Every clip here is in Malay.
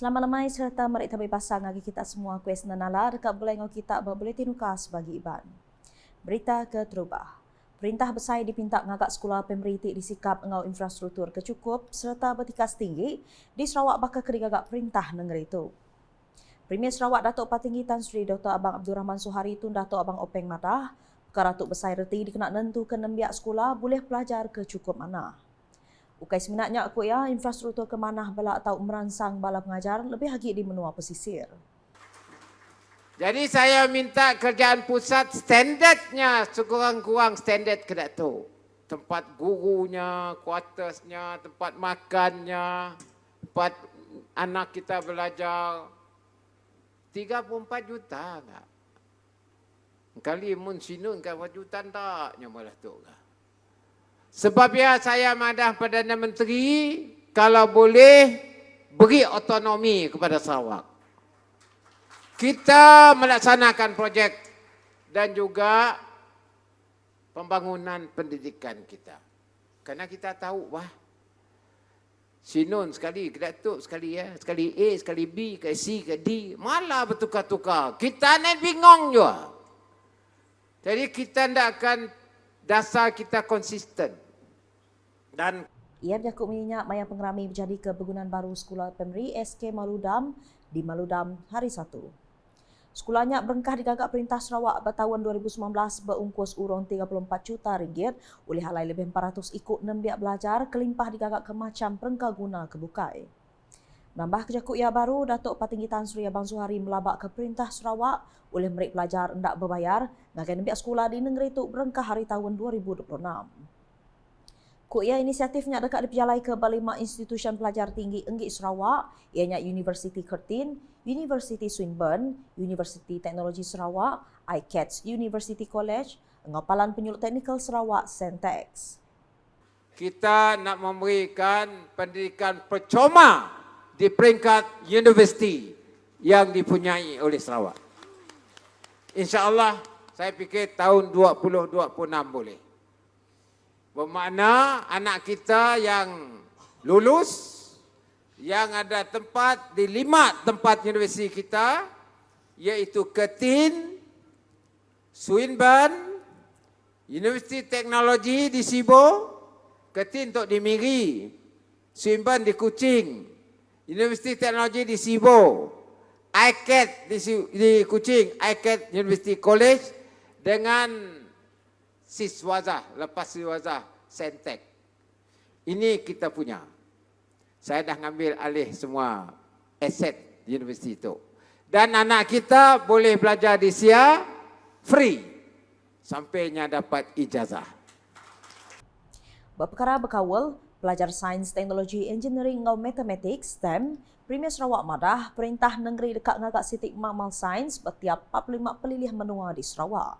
Selamat lemai serta mari tabi pasang bagi kita semua kuis nanala dekat bulan kita berbuletin ukas bagi Iban. Berita ke terubah. Perintah besar dipinta ngagak sekolah pemerintah disikap ngau infrastruktur kecukup serta bertikas tinggi di Sarawak bakal kerigagak perintah negeri itu. Premier Sarawak Datuk Patinggi Tan Sri Dr. Abang Abdul Rahman Suhari tun Datuk Abang Openg Madah, perkara Tuk Besar reti dikena nentu ke nembiak sekolah boleh pelajar kecukup mana. Ukai seminatnya aku ya infrastruktur ke manah bala atau merangsang bala pengajar lebih lagi di menua pesisir. Jadi saya minta kerajaan pusat standardnya sekurang-kurang standard kena tu. Tempat gurunya, kuartersnya, tempat makannya, tempat anak kita belajar. 34 juta tak? Kali mun sinun kan 4 juta taknya malah tu lah. Sebab ya saya madah Perdana Menteri kalau boleh beri otonomi kepada Sarawak. Kita melaksanakan projek dan juga pembangunan pendidikan kita. Kerana kita tahu sinun sekali, kedatuk sekali ya, sekali A, sekali B, ke C, ke D, malah bertukar-tukar. Kita ni bingung juga. Jadi kita tidak akan dasar kita konsisten. Dan ia berjakut minyak maya pengerami menjadi ke bangunan baru Sekolah Pemeri SK Maludam di Maludam hari Sabtu. Sekolahnya berengkah digagak Perintah Sarawak bertahun 2019 berungkus urang 34 juta ringgit oleh halai lebih 400 ikut nembiak belajar kelimpah digagak ke macam perengkah guna kebukai. Nambah kejakut ia baru, Datuk Patinggi Tan Sri Abang Suhari melabak ke Perintah Sarawak oleh merik pelajar hendak berbayar ngagai nembiak sekolah di negeri itu berengkah hari tahun 2026. Ia inisiatifnya dekat diperjalai ke berlima institusi pelajar tinggi Enggik Sarawak, ianya Universiti Kertin, Universiti Swinburne, Universiti Teknologi Sarawak, ICATS University College, Ngapalan Penyuluh Teknikal Sarawak, Sentex. Kita nak memberikan pendidikan percuma di peringkat universiti yang dipunyai oleh Sarawak. InsyaAllah saya fikir tahun 2026 boleh. Bermakna anak kita yang lulus, yang ada tempat di 5 tempat universiti kita, iaitu Kertin, Swinburne, Universiti Teknologi di Sibo, Kertin untuk di Miri, Swinburne di Kuching, Universiti Teknologi di Sibo, ICAT di Kuching, ICAT University College dengan Siswazah, lepas Siswazah, Sentek. Ini kita punya. Saya dah ngambil alih semua aset universiti itu. Dan anak kita boleh belajar di SIA free sampainya dapat ijazah. Berperkara berkawal, pelajar sains, teknologi, engineering atau matematik STEM, Premier Sarawak Madah, Perintah Negeri dekat ngagak sitik makmal sains bertiap 45 pelilih menua di Sarawak.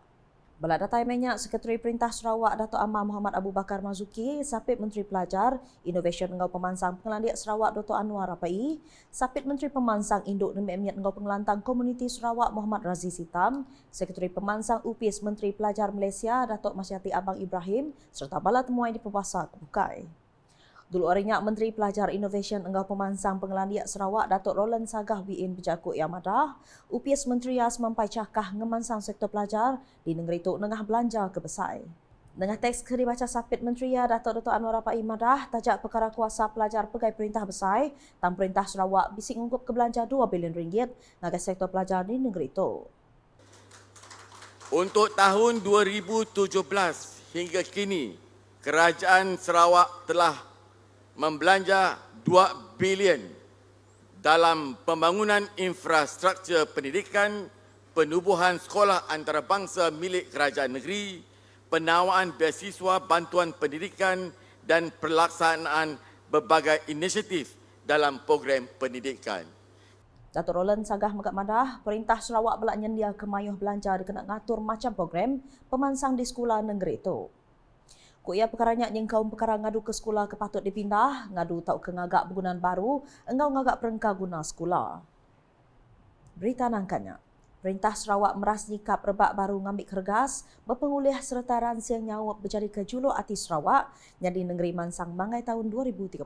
Belada taimennya Sekretari Perintah Sarawak Datuk Amar Muhammad Abu Bakar Mazuki, Sapit Menteri Pelajar, Innovation Engau Pemansang Pengelandiak Sarawak Dr. Anwar Rapai, Sapit Menteri Pemansang Induk dan Emiat Engau Pengelantang Komuniti Sarawak Muhammad Raziz Hitam, Sekretari Pemansang UPIS Menteri Pelajar Malaysia Datuk Masyati Abang Ibrahim serta bala temuai di Pembasar Kebukai. Dulu orinya Menteri Pelajar Innovation Engau Pemansang Pengelandiak Sarawak Datuk Roland Sagah Wiin berjakut Yamadah, UPS Menteri Yas mampai cakah ngemansang sektor pelajar di negeri itu nengah belanja kebesai. Dengan teks ke dibaca Sapit Menteri Ya Datuk Anwar Rapai Madah, tajak perkara kuasa pelajar pegai perintah besar, Tan Perintah Sarawak bisik ngungkup ke belanja 2 bilion ringgit ngagai sektor pelajar di negeri itu. Untuk tahun 2017 hingga kini, Kerajaan Sarawak telah membelanja 2 bilion dalam pembangunan infrastruktur pendidikan, penubuhan sekolah antarabangsa milik kerajaan negeri, penawaan beasiswa bantuan pendidikan dan pelaksanaan berbagai inisiatif dalam program pendidikan. Datuk Roland Sagah Megat Madah, Perintah Sarawak belak nyendia kemayuh belanja dikena ngatur macam program pemansang di sekolah negeri itu. Ia perkaranya nyengkau perkara ngadu ke sekolah kepatut dipindah, ngadu tau ke ngagak bangunan baru, engkau ngagak perengkah guna sekolah. Berita nangkanya, Perintah Sarawak meras nyikap rebak baru ngambil kergas, berpengulih serta ransiang nyawa berjadi ke Juluh Ati Sarawak, yang di negeri Mansang Mangai tahun 2030.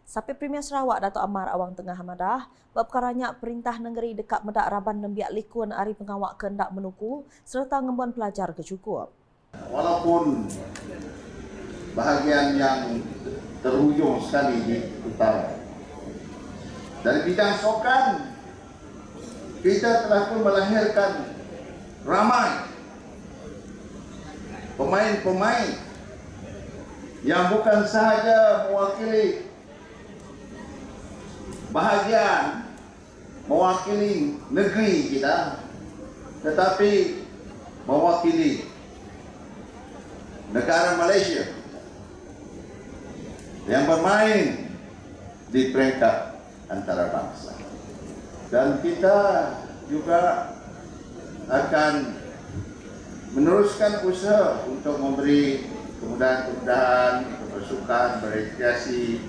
Sampai Premier Sarawak Dato' Amar Awang Tengah Hamadah, berperkaranya Perintah Negeri dekat Medak Raban Nembiak Likun Ari Pengawak kehendak menuku serta ngembuan pelajar kecukup. Walaupun bahagian yang terhujung sekali di utara, dari bidang sokan kita telah pun melahirkan ramai pemain-pemain yang bukan sahaja mewakili bahagian mewakili negeri kita, tetapi mewakili negara Malaysia yang bermain di peringkat antarabangsa. Dan kita juga akan meneruskan usaha untuk memberi kemudahan-kemudahan untuk bersukan, berekreasi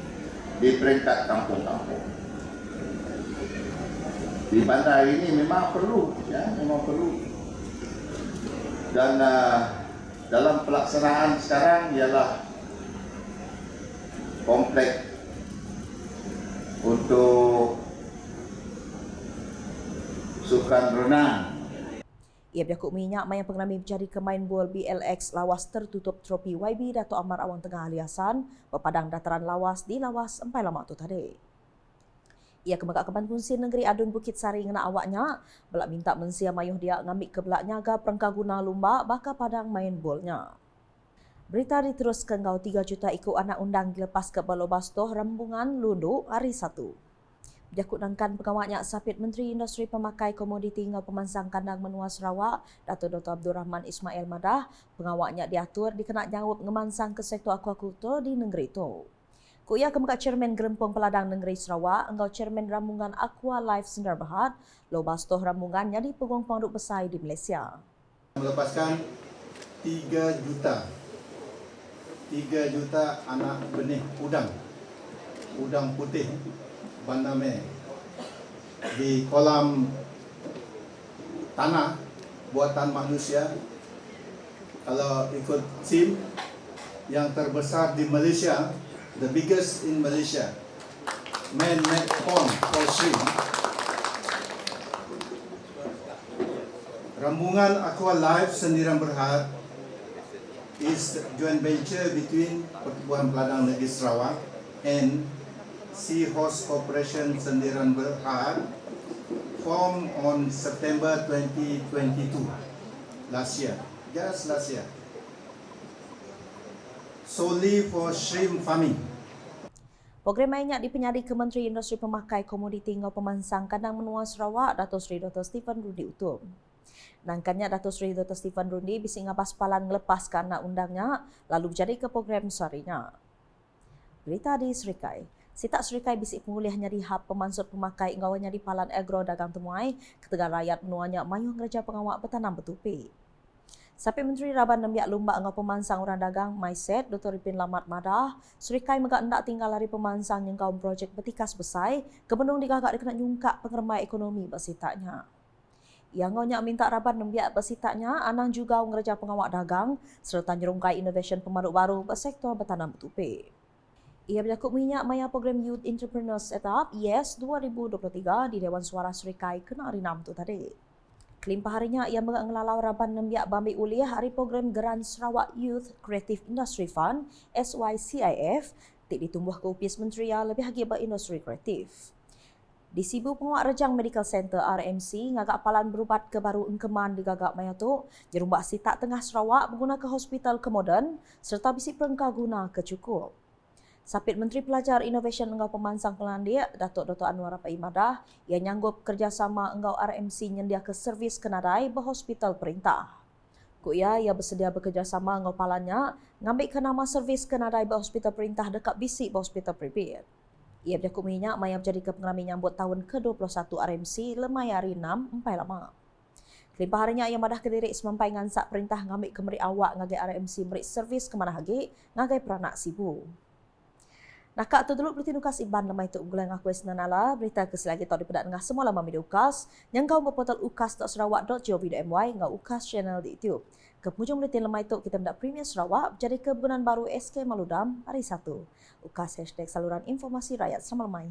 di peringkat kampung-kampung. Di bandar ini memang perlu, memang perlu. Dan dalam pelaksanaan sekarang ialah kompleks untuk sukan renang. Ia berjakut minyak mayang pengenami menjadi kemain bola BLX lawas tertutup tropi YB Dato' Amar Awang Tengah Aliasan berpadang dataran lawas di lawas Empai Lama tu tadi. Ia kemegak Keban Kunsi Negeri Adun Bukit Sari ngena awaknya belak minta mensia mayuh dia ngambil ke belak nyaga perengkaguna lumba baka padang main bolnya. Berita diteruskan kau 3 juta ikut anak undang dilepas ke Balobastoh Rambungan Lundu hari 1. Berjakut nangkan pegawainya Sapit Menteri Industri Pemakai Komoditi ngau Pemansang Kandang Menua Sarawak Dato' Dr. Abdul Rahman Ismail Madah pegawainya diatur dikenak jawab ngemansang ke sektor akuakultur di negeri itu. Kuya kemegak Chairman Gerempong Peladang Negeri Sarawak engkau Chairman Rambungan Aqua Life Sendar Berhad Lobastoh Rambungan jadi peguam pondok besar di Malaysia. Melepaskan 3 juta anak benih udang putih bandame di kolam tanah buatan manusia. Kalau ikut SIM yang terbesar di Malaysia, the biggest in Malaysia, man-made pond for shrimp. Rambungan Aqua Life Sendirian Berhad is joint venture between Pertubuhan Peladang Negeri Sarawak and Seahorse Corporation Sendirian Berhad, formed on September 2022, just last year, solely for shrimp farming. Program mainnya dipenyadi ke Menteri Industri Pemakai Komoditi ngau Pemansang Kandang Menua Sarawak Dato' Sri Dr. Stephen Rundi Utum. Nangkannya Dato' Sri Dr. Stephen Rundi bising ngapas palan melepaskan anak undangnya lalu jadi ke program seharinya. Berita di Serikai. Sitak Serikai bisik penguliahnya di hab pemansut pemakai ngawanya di palan agro dagang temuai ketegar rakyat menuanya mayuh ngerja pengawak bertanam betupi. Sampai Menteri Raban Nembiak Lumba ngau pemansang orang dagang Maiset Dr. Ipin Lamat Madah, Serikai megak hendak tinggal lari pemansang yang kaum projek betikas besai kebendung digagak dikena nyungkak pengermai ekonomi bersitaknya. Yang ngaunya minta Raban Nembiak bersitaknya anang juga ngerja pengawak dagang serta nyerungkai innovation pemaduk baru bersektor bertanam betupi. Ia berjakut minyak maya program Youth Entrepreneurs Setup YES 2023 di Dewan Suara Serikai kena hari 6 tu tadi. Kelimpah harinya ia mengelalau Raban Nembiak Bambi Uliah hari program Geran Sarawak Youth Creative Industry Fund SYCIF tik ditumbuh ke upis menteri yang lebih hagi berindustri kreatif. Di Sibu Pengawak Rejang Medical Center RMC ngagak palan berubat ke baru engkeman di gagak maya tu jerumbak sitak tengah Sarawak menggunakan hospital ke moden serta bisi perengkah guna kecukup. Sapit Menteri Pelajar Innovation Engkau Pemansang Pelandia, Datuk Dr. Anwar Rapai Madah, ia nyanggup kerjasama Engkau RMC nyendia ke servis kenadai berhospital perintah. Kuya ia bersedia bekerjasama Engkau Palanya ngambil ke nama servis kenadai berhospital perintah dekat bisik berhospital pribadi. Ia berjakut minyak maya menjadi kepengalami nyambut tahun ke-21 RMC lemai hari 6 empai lama. Kelimpah harinya ia madah kedirik semampai ngansak perintah ngambil ke merik awak ngagai RMC merik servis ke mana hagi ngagai peranak Sibu. Nakak tu dulu berarti nukas iban lemai tu unggulan aku senanala berita keselagi tau dipedak dengan semua lama media ukas yang kau berportal ukas.sarawak.gov.my ngau ukas channel di YouTube. Ke penghujung buletin lemah itu, kita mendak Premier Sarawak jadi kebenaran baru SK Maludam hari Sabtu. Ukas #saluran informasi rakyat selamat lemai.